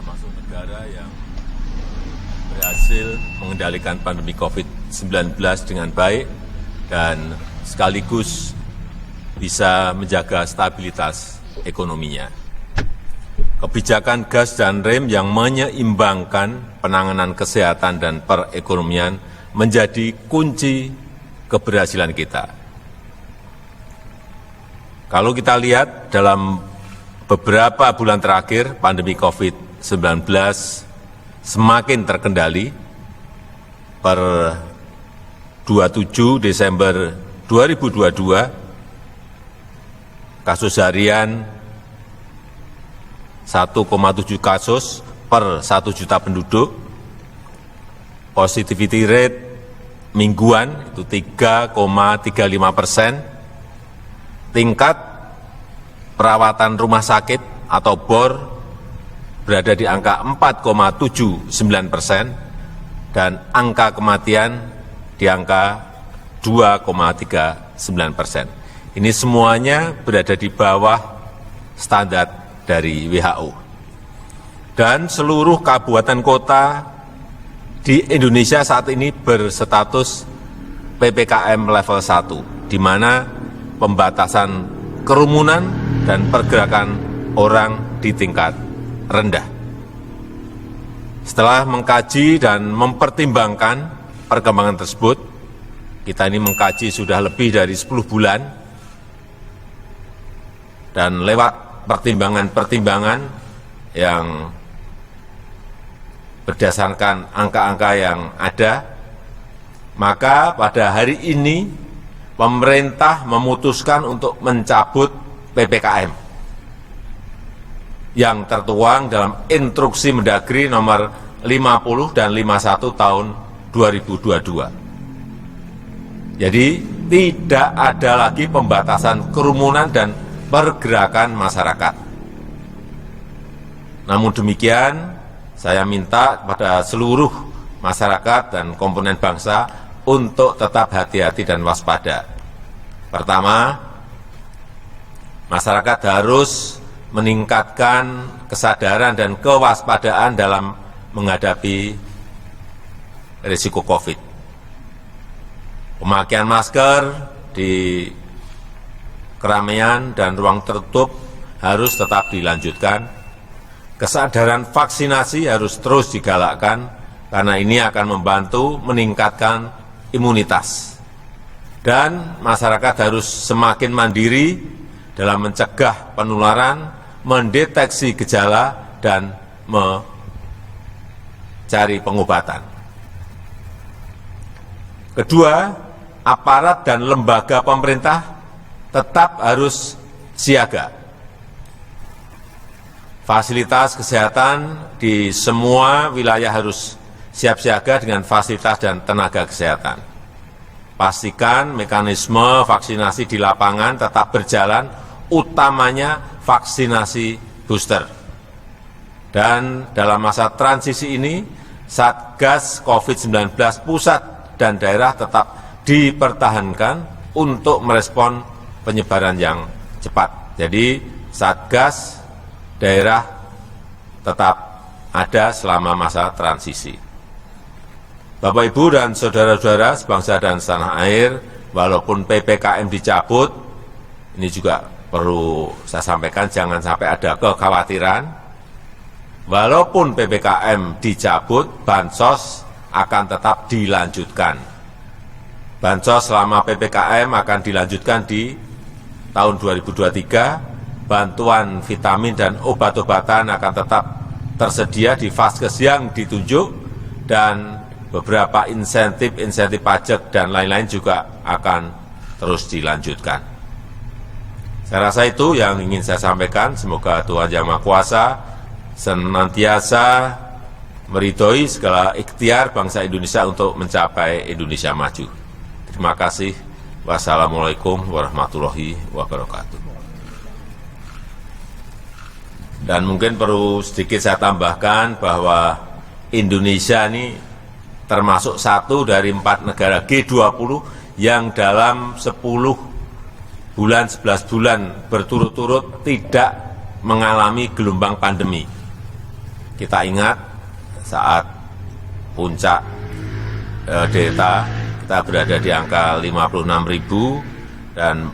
termasuk negara yang berhasil mengendalikan pandemi COVID-19 dengan baik dan sekaligus bisa menjaga stabilitas ekonominya. Kebijakan gas dan rem yang menyeimbangkan penanganan kesehatan dan perekonomian menjadi kunci keberhasilan kita. Kalau kita lihat dalam beberapa bulan terakhir, pandemi COVID-19 semakin terkendali. Per 27 Desember 2022, kasus harian 1,7 kasus per 1 juta penduduk, positivity rate mingguan itu 3,35%, tingkat perawatan rumah sakit atau BOR berada di angka 4,79%, dan angka kematian di angka 2,39%. Ini semuanya berada di bawah standar dari WHO. Dan seluruh kabupaten kota di Indonesia saat ini berstatus PPKM level 1, di mana pembatasan kerumunan dan pergerakan orang di tingkat rendah. Setelah mengkaji dan mempertimbangkan perkembangan tersebut, kita ini mengkaji sudah lebih dari 10 bulan, dan lewat pertimbangan-pertimbangan yang berdasarkan angka-angka yang ada, maka pada hari ini pemerintah memutuskan untuk mencabut PPKM yang tertuang dalam Instruksi Mendagri nomor 50 dan 51 tahun 2022. Jadi tidak ada lagi pembatasan kerumunan dan pergerakan masyarakat. Namun demikian, saya minta kepada seluruh masyarakat dan komponen bangsa untuk tetap hati-hati dan waspada. Pertama, masyarakat harus meningkatkan kesadaran dan kewaspadaan dalam menghadapi risiko COVID. Pemakaian masker di keramaian dan ruang tertutup harus tetap dilanjutkan. Kesadaran vaksinasi harus terus digalakkan, karena ini akan membantu meningkatkan imunitas. Dan masyarakat harus semakin mandiri dalam mencegah penularan, mendeteksi gejala, dan mencari pengobatan. Kedua, aparat dan lembaga pemerintah tetap harus siaga. Fasilitas kesehatan di semua wilayah harus siap siaga dengan fasilitas dan tenaga kesehatan. Pastikan mekanisme vaksinasi di lapangan tetap berjalan, utamanya vaksinasi booster. Dan dalam masa transisi ini, Satgas COVID-19 pusat dan daerah tetap dipertahankan untuk merespon penyebaran yang cepat. Jadi Satgas daerah tetap ada selama masa transisi. Bapak, Ibu, dan saudara-saudara sebangsa dan setanah air, walaupun PPKM dicabut, ini juga perlu saya sampaikan, jangan sampai ada kekhawatiran. Walaupun PPKM dicabut, bansos akan tetap dilanjutkan. Bansos selama PPKM akan dilanjutkan di tahun 2023. Bantuan vitamin dan obat-obatan akan tetap tersedia di vaskes yang ditunjuk, dan beberapa insentif pajak dan lain-lain juga akan terus dilanjutkan. Saya rasa itu yang ingin saya sampaikan. Semoga Tuhan Yang Maha Kuasa senantiasa meridhoi segala ikhtiar bangsa Indonesia untuk mencapai Indonesia maju. Terima kasih. Wassalamualaikum warahmatullahi wabarakatuh. Dan mungkin perlu sedikit saya tambahkan bahwa Indonesia ini termasuk satu dari 4 negara G20 yang dalam 10 bulan, 11 bulan berturut-turut tidak mengalami gelombang pandemi. kita ingat saat puncak Delta kita berada di angka 56.000 dan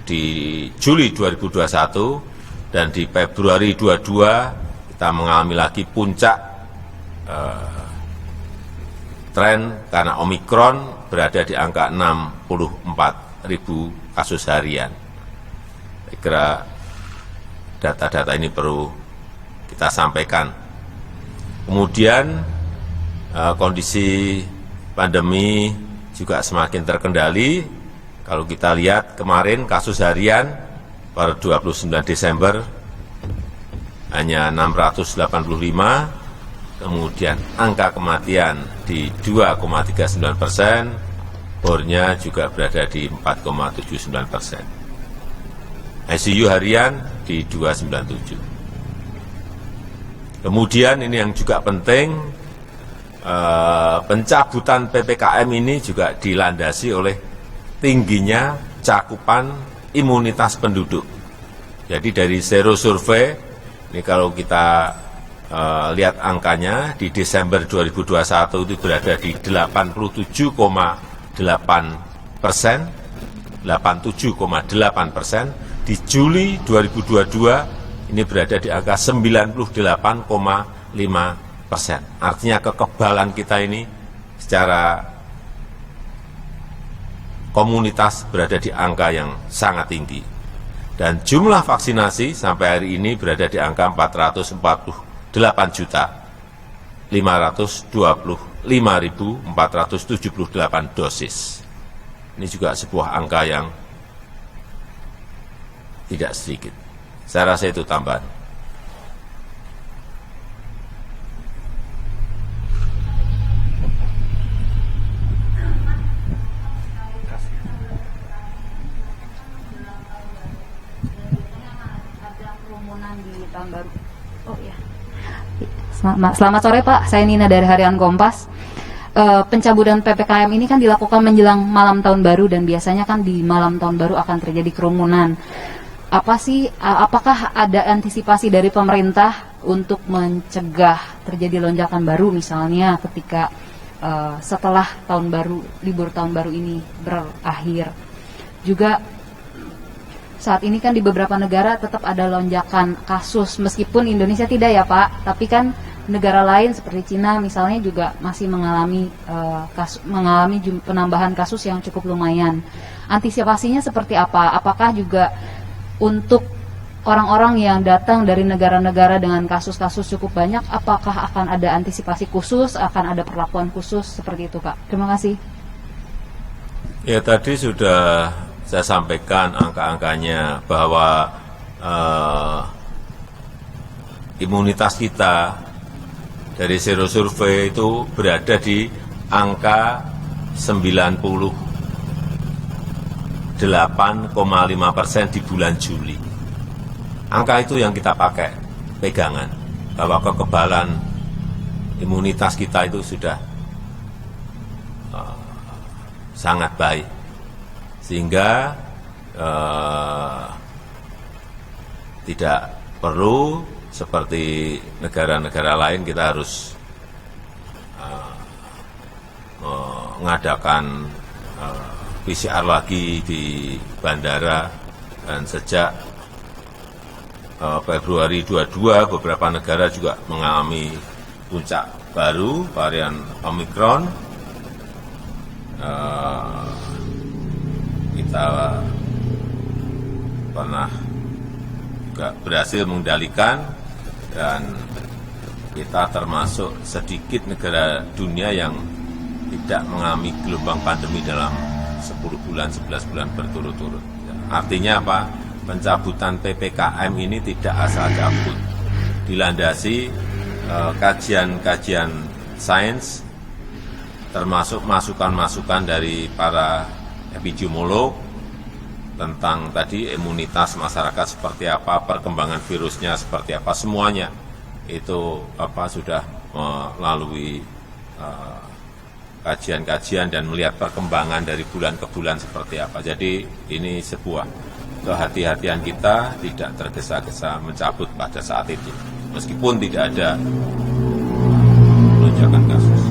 di Juli 2021 dan di Februari 22 kita mengalami lagi puncak tren karena Omikron berada di angka 64.000 kasus harian. Saya kira data-data ini perlu kita sampaikan. Kemudian kondisi pandemi juga semakin terkendali. Kalau kita lihat kemarin kasus harian per 29 Desember hanya 685, kemudian angka kematian di 2,39%, bornya juga berada di 4,79%. ICU harian di 297. Kemudian ini yang juga penting, pencabutan PPKM ini juga dilandasi oleh tingginya cakupan imunitas penduduk. Jadi dari Sero Survey, ini kalau kita lihat angkanya, di Desember 2021 itu berada di 87,8%, 87,8%, di Juli 2022 ini berada di angka 98,5%. Artinya kekebalan kita ini secara komunitas berada di angka yang sangat tinggi. Dan jumlah vaksinasi sampai hari ini berada di angka 448.525.478 dosis. Ini juga sebuah angka yang tidak sedikit. Saya rasa itu tambahan. Oh ya. Selamat sore Pak, saya Nina dari Harian Kompas. Pencabutan PPKM ini kan dilakukan menjelang malam tahun baru dan biasanya kan di malam tahun baru akan terjadi kerumunan. Apakah ada antisipasi dari pemerintah untuk mencegah terjadi lonjakan baru misalnya ketika setelah tahun baru, libur tahun baru ini berakhir? Juga saat ini kan di beberapa negara tetap ada lonjakan kasus, meskipun Indonesia tidak ya Pak, tapi kan negara lain seperti Cina misalnya juga masih mengalami penambahan kasus yang cukup lumayan. Antisipasinya seperti apa? Apakah juga untuk orang-orang yang datang dari negara-negara dengan kasus-kasus cukup banyak, apakah akan ada antisipasi khusus, akan ada perlakuan khusus seperti itu Pak? Terima kasih. Ya, tadi sudah saya sampaikan angka-angkanya bahwa imunitas kita dari Sero Survey itu berada di angka 98,5% di bulan Juli. Angka itu yang kita pakai pegangan, bahwa kekebalan imunitas kita itu sudah sangat baik. Sehingga tidak perlu seperti negara-negara lain kita harus mengadakan PCR lagi di bandara. Dan sejak Februari 22 beberapa negara juga mengalami puncak baru varian Omikron. Kita pernah juga berhasil mengendalikan dan kita termasuk sedikit negara dunia yang tidak mengalami gelombang pandemi dalam 10 bulan, 11 bulan berturut-turut. Artinya apa? Pencabutan PPKM ini tidak asal cabut. Dilandasi kajian-kajian sains, termasuk masukan-masukan dari para epidemiolog tentang tadi imunitas masyarakat seperti apa, perkembangan virusnya seperti apa, semuanya itu sudah melalui kajian-kajian dan melihat perkembangan dari bulan ke bulan seperti apa. Jadi ini sebuah kehati-hatian kita tidak tergesa-gesa mencabut pada saat itu. meskipun tidak ada lonjakan kasus.